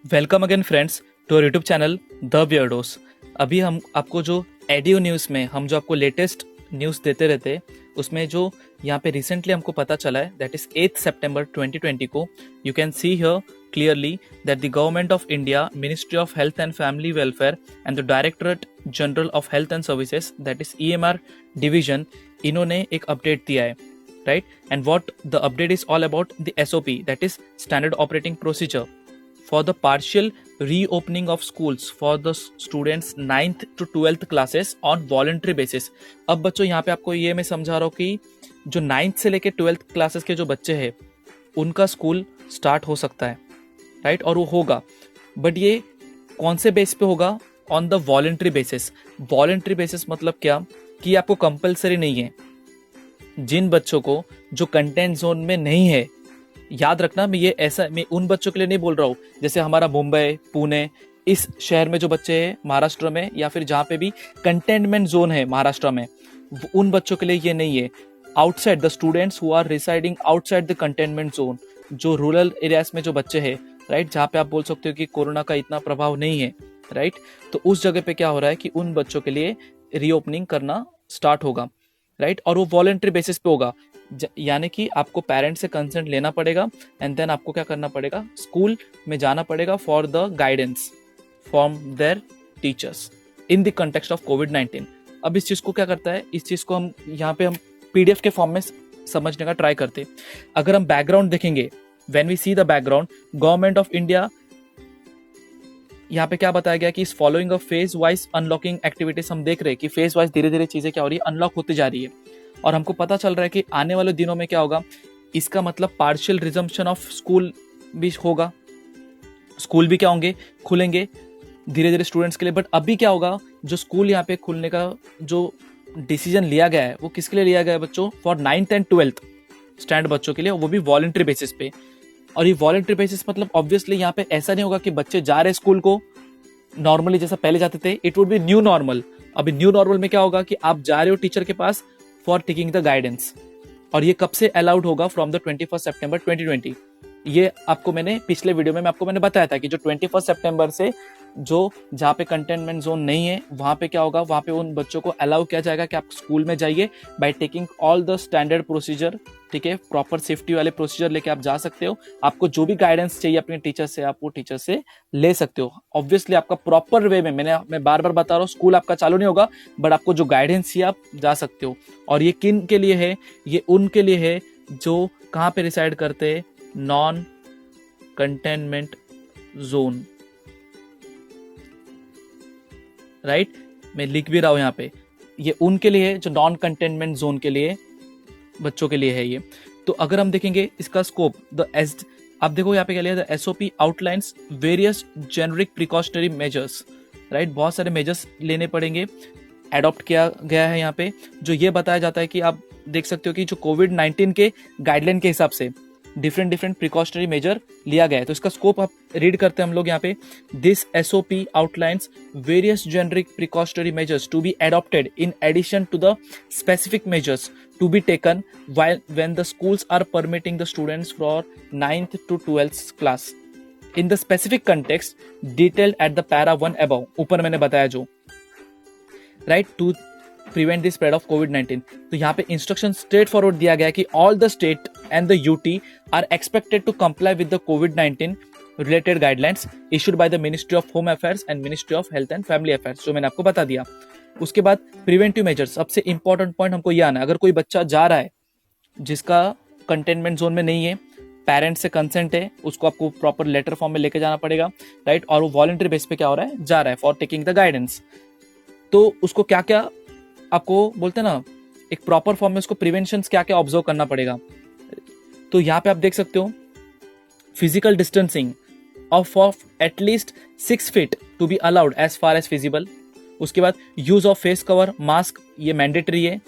Welcome again friends to our YouTube channel the weirdos. अभी हम आपको जो एडियो न्यूज़ में हम जो आपको लेटेस्ट न्यूज़ देते रहते हैं उसमें जो यहाँ पे रिसेंटली हमको पता चला है दैट इज 8 सितंबर 2020 को you can see here clearly that the government of India, ministry of health and family welfare and the directorate general of health and services that is EMR division, इन्होंने एक update दिया है, right. And what the update is all about the SOP that is standard operating procedure for the partial reopening of schools for the students 9th to 12th classes on voluntary basis। अब बच्चों यहाँ पे आपको ये मैं समझा रहा हूँ कि जो 9th से लेके 12th क्लासेस के जो बच्चे हैं उनका स्कूल स्टार्ट हो सकता है, राइट, और वो होगा, बट ये कौन से बेस पे होगा? On the voluntary basis. Voluntary basis मतलब क्या कि आपको कंपलसरी नहीं है। जिन बच्चों को जो कंटेंट जोन में नहीं है, याद रखना, मैं उन बच्चों के लिए नहीं बोल रहा हूँ जैसे हमारा मुंबई, पुणे, इस शहर में जो बच्चे हैं महाराष्ट्र में या फिर जहाँ पे भी कंटेनमेंट जोन है महाराष्ट्र में, उन बच्चों के लिए ये नहीं है। Outside the students who are residing outside the containment zone, जो रूरल एरियाज में जो बच्चे हैं, राइट, जहाँ पे आप बोल सकते हो कि कोरोना का इतना प्रभाव नहीं है, राइट, तो उस जगह पे क्या हो रहा है कि उन बच्चों के लिए रीओपनिंग करना स्टार्ट होगा, राइट, और वो वॉलेंट्री बेसिस पे होगा। यानी कि आपको पेरेंट्स से कंसेंट लेना पड़ेगा एंड देन आपको क्या करना पड़ेगा, स्कूल में जाना पड़ेगा for the guidance from their teachers in the context of कोविड-19। अब इस चीज को क्या करता है, इस चीज को हम यहाँ पे हम PDF के फॉर्म में समझने का ट्राई करते। अगर हम बैकग्राउंड देखेंगे, when we see the background, government of India, यहाँ पे क्या बताया गया कि इस following of phase wise unlocking activities, हम देख रहे हैं कि फेज वाइज धीरे धीरे चीजें क्या हो रही है, अनलॉक होती जा रही है, और हमको पता चल रहा है कि आने वाले दिनों में क्या होगा, इसका मतलब पार्शियल रिजम्पशन ऑफ स्कूल भी होगा। स्कूल भी क्या होंगे, खुलेंगे धीरे धीरे स्टूडेंट्स के लिए। बट अभी क्या होगा, जो स्कूल यहाँ पे खुलने का जो डिसीजन लिया गया है वो किसके लिए लिया गया है बच्चों? For 9th and 12th standard बच्चों के लिए, वो भी वॉलेंट्री बेसिस पे। और ये वॉलेंट्री बेसिस मतलब ऑब्वियसली यहाँ पे ऐसा नहीं होगा कि बच्चे जा रहे स्कूल को नॉर्मली जैसा पहले जाते थे, it would be new normal. अभी न्यू नॉर्मल में क्या होगा कि आप जा रहे हो टीचर के पास फॉर टेकिंग द गाइडेंस, और ये कब से अलाउड होगा? फ्रॉम द 21 सितंबर 2020। ये आपको मैंने पिछले वीडियो में आपको मैंने बताया था कि जो 21 सितंबर से जो जहाँ पे कंटेनमेंट जोन नहीं है वहां पे क्या होगा, वहां पे उन बच्चों को अलाउ किया जाएगा कि आप स्कूल में जाइए by taking all the standard procedure, ठीक है, प्रॉपर सेफ्टी वाले प्रोसीजर लेके आप जा सकते हो। आपको जो भी गाइडेंस चाहिए अपने टीचर से, आप वो टीचर से ले सकते हो। ऑब्वियसली आपका प्रॉपर वे में, मैं बार बार बता रहा हूँ, स्कूल आपका चालू नहीं होगा, बट आपको जो गाइडेंस चाहिए आप जा सकते हो। और ये किन के लिए है? ये उनके लिए है जो कहाँ पे रिसाइड करते हैं, नॉन कंटेनमेंट जोन, राइट, मैं लिख भी रहा हूं यहाँ पे, ये उनके लिए जो नॉन कंटेनमेंट जोन के लिए बच्चों के लिए है ये। तो अगर हम देखेंगे इसका स्कोप, आप देखो यहाँ पे क्या लिया था, SOP outlines various generic precautionary measures, right, बहुत सारे मेजर्स लेने पड़ेंगे, एडॉप्ट किया गया है यहाँ पे, जो ये बताया जाता है कि आप देख सकते हो कि जो कोविड-19 के गाइडलाइन के हिसाब से डिफरेंट प्रिकॉशनरी मेजर लिया गया है। तो इसका स्कोप आप रीड करते हैं हम लोग यहाँ पे, this SOP outlines various generic precautionary measures to be adopted in addition to the specific measures to be taken when the schools are permitting the students for 9th to 12th class in the specific context detailed at the para 1 above, ऊपर मैंने बताया जो, right, to prevent the spread of कोविड-19। तो यहाँ पे instruction straight forward दिया गया कि all the state and the UT are expected to comply with the कोविड-19 related guidelines issued by the ministry of home affairs and ministry of health and family affairs, जो मैंने आपको बता दिया। उसके बाद प्रिवेंटिव मेजर्स, सबसे इंपॉर्टेंट पॉइंट हमको ये आना है, अगर कोई बच्चा जा रहा है जिसका कंटेनमेंट जोन में नहीं है, पेरेंट्स से कंसेंट है, उसको आपको प्रॉपर लेटर फॉर्म में लेके जाना पड़ेगा, राइट, और वो वॉलंटरी बेस पे क्या हो रहा है, जा रहा है फॉर टेकिंग द गाइडेंस। तो उसको क्या क्या आपको बोलते हैं ना, एक प्रॉपर फॉर्म में उसको प्रिवेंशन क्या क्या ऑब्जर्व करना पड़ेगा। तो यहाँ पे आप देख सकते हो, physical distancing of at least 6 feet to be allowed as far as feasible. उसके बाद use of face cover, mask, ये मैंडेटरी है।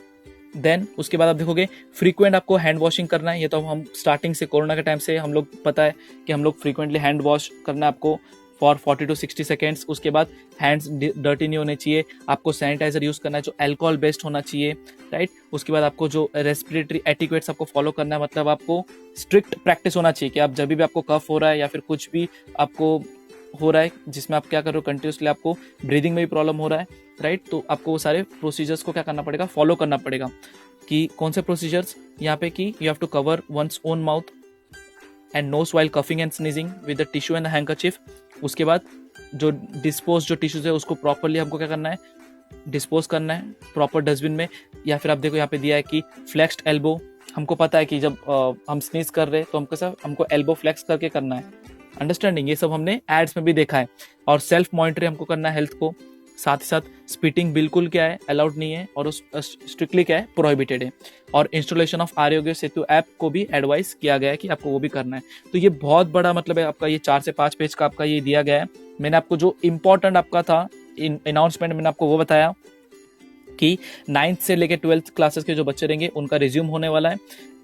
देन उसके बाद आप देखोगे फ्रीक्वेंट आपको हैंड वॉशिंग करना है। ये तो हम स्टार्टिंग से कोरोना के टाइम से हम लोग पता है कि हम लोग फ्रीक्वेंटली हैंड वॉश करना है आपको फॉर 40 to 60 सेकेंड्स। उसके बाद हैंड्स डर्टी नहीं होने चाहिए, आपको सैनिटाइजर यूज करना है जो अल्कोहल बेस्ड होना चाहिए, राइट। उसके बाद आपको जो रेस्पिरेटरी एटिक्वेट्स आपको फॉलो करना है, मतलब आपको स्ट्रिक्ट प्रैक्टिस होना चाहिए कि आप जब भी आपको कफ हो रहा है या फिर कुछ भी आपको हो रहा है जिसमें आप क्या कर रहे हो, कंटिन्यूसली आपको ब्रीदिंग में भी प्रॉब्लम हो रहा है, राइट, तो आपको वो सारे प्रोसीजर्स को क्या करना पड़ेगा, फॉलो करना पड़ेगा। कि कौन से प्रोसीजर्स यहाँ पे, कि you have to cover one's own mouth and nose while coughing and sneezing with the tissue and handkerchief. उसके बाद जो डिस्पोज जो टिश्यूज है उसको प्रॉपरली हमको क्या करना है, डिस्पोज करना है प्रॉपर डस्टबिन में। या फिर आप देखो यहाँ पे दिया है कि फ्लेक्स्ड एल्बो, हमको पता है कि जब हम स्नीज कर रहे हैं तो हमको एल्बो फ्लेक्स करके करना है, अंडरस्टैंडिंग, ये सब हमने एड्स में भी देखा है। और सेल्फ मॉनिटरिंग हमको करना है हेल्थ को। साथ ही साथ स्पीटिंग बिल्कुल क्या है, अलाउड नहीं है, और स्ट्रिक्टली क्या है, प्रोहिबिटेड है। और installation of Aarogya Setu app को भी एडवाइस किया गया है कि आपको वो भी करना है। तो ये बहुत बड़ा मतलब है आपका, ये 4 से 5 पेज का आपका ये दिया गया है। मैंने आपको जो इम्पोर्टेंट आपका था अनाउंसमेंट, मैंने आपको वो बताया कि 9th से लेके 12th क्लासेस के जो बच्चे रहेंगे उनका रिज्यूम होने वाला है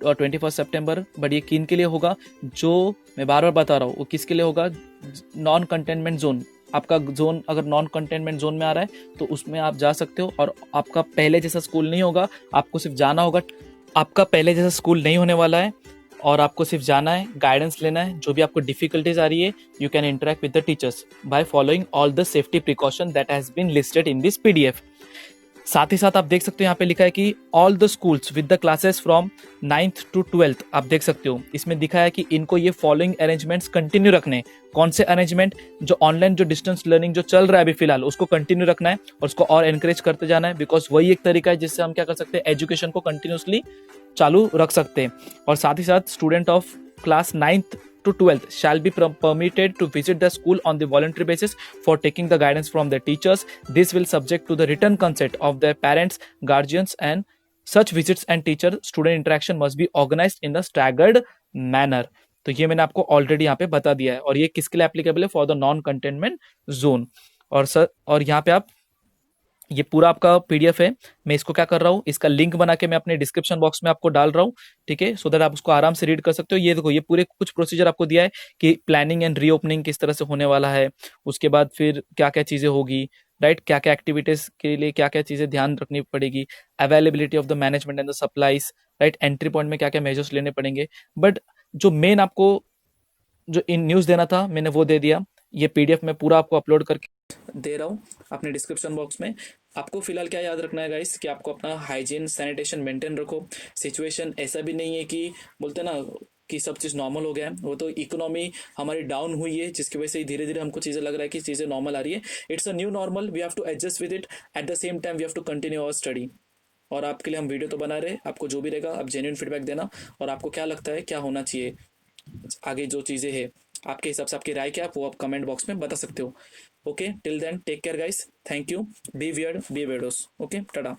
और 21 सितंबर। बट ये किन के लिए होगा, जो मैं बार बार बता रहा हूँ, वो किसके लिए होगा, नॉन कंटेनमेंट जोन। आपका जोन अगर नॉन कंटेनमेंट जोन में आ रहा है तो उसमें आप जा सकते हो, और आपका पहले जैसा स्कूल नहीं होगा, आपको सिर्फ जाना होगा। आपका पहले जैसा स्कूल नहीं होने वाला है, और आपको सिर्फ जाना है, गाइडेंस लेना है। जो भी आपको डिफिकल्टीज आ रही है, you can interact with the teachers by following all the safety precaution that has been listed in this PDF. साथ ही साथ आप देख सकते हो यहाँ पे लिखा है कि all the schools with the classes from 9th to 12th, आप देख सकते हो इसमें दिखा है कि इनको ये फॉलोइंग अरेंजमेंट्स कंटिन्यू रखने। कौन से अरेंजमेंट, जो ऑनलाइन जो डिस्टेंस लर्निंग जो चल रहा है अभी फिलहाल, उसको कंटिन्यू रखना है और उसको और एनकरेज करते जाना है, बिकॉज वही एक तरीका है जिससे हम क्या कर सकते हैं, एजुकेशन को कंटिन्यूसली चालू रख सकते हैं। और साथ ही साथ student of class 9th to 12th shall be permitted to visit the school on the voluntary basis for taking the guidance from their teachers. This will subject to the written consent of their parents, guardians, and such visits and teacher student interaction must be organized in the staggered manner. तो ये मैंने आपको already यहाँ पे बता दिया है। और ये किसके लिए एप्लीकेबल है, for the non containment zone. और सर, और यहाँ पे आप, ये पूरा आपका पीडीएफ है, मैं इसको क्या कर रहा हूँ, इसका लिंक बना के मैं अपने डिस्क्रिप्शन बॉक्स में आपको डाल रहा हूँ, ठीक है, सो दैट आप उसको आराम से रीड कर सकते हो। ये देखो, ये पूरे कुछ प्रोसीजर आपको दिया है कि प्लानिंग एंड रीओपनिंग किस तरह से होने वाला है, उसके बाद फिर क्या क्या चीजें होगी, राइट, क्या क्या एक्टिविटीज के लिए क्या क्या चीजें ध्यान रखनी पड़ेगी, availability of the management and the supplies, right, entry point में क्या क्या मेजर्स लेने पड़ेंगे। बट जो मेन आपको जो इन न्यूज देना था मैंने वो दे दिया। ये पीडीएफ में पूरा आपको अपलोड करके दे रहा हूँ अपने डिस्क्रिप्शन बॉक्स में। आपको फिलहाल क्या याद रखना है गाइस, कि आपको अपना हाइजीन सैनिटेशन मेंटेन रखो। सिचुएशन ऐसा भी नहीं है कि बोलते ना कि सब चीज़ नॉर्मल हो गया है, वो तो इकोनॉमी हमारी डाउन हुई है जिसकी वजह से धीरे धीरे हमको चीज़ें लग रहा है कि चीज़ें नॉर्मल आ रही है। It's a new normal, we have to adjust with it, at the same time we have to continue our study. और आपके लिए हम वीडियो तो बना रहे, आपको जो भी रहेगा आप जेन्युइन फीडबैक देना, और आपको क्या लगता है क्या होना चाहिए आगे जो चीज़ें हैं, आपके हिसाब से आपकी राय क्या है वो आप कमेंट बॉक्स में बता सकते हो। Okay, till then take care guys, thank you, be weird be weirdos, okay, Tata.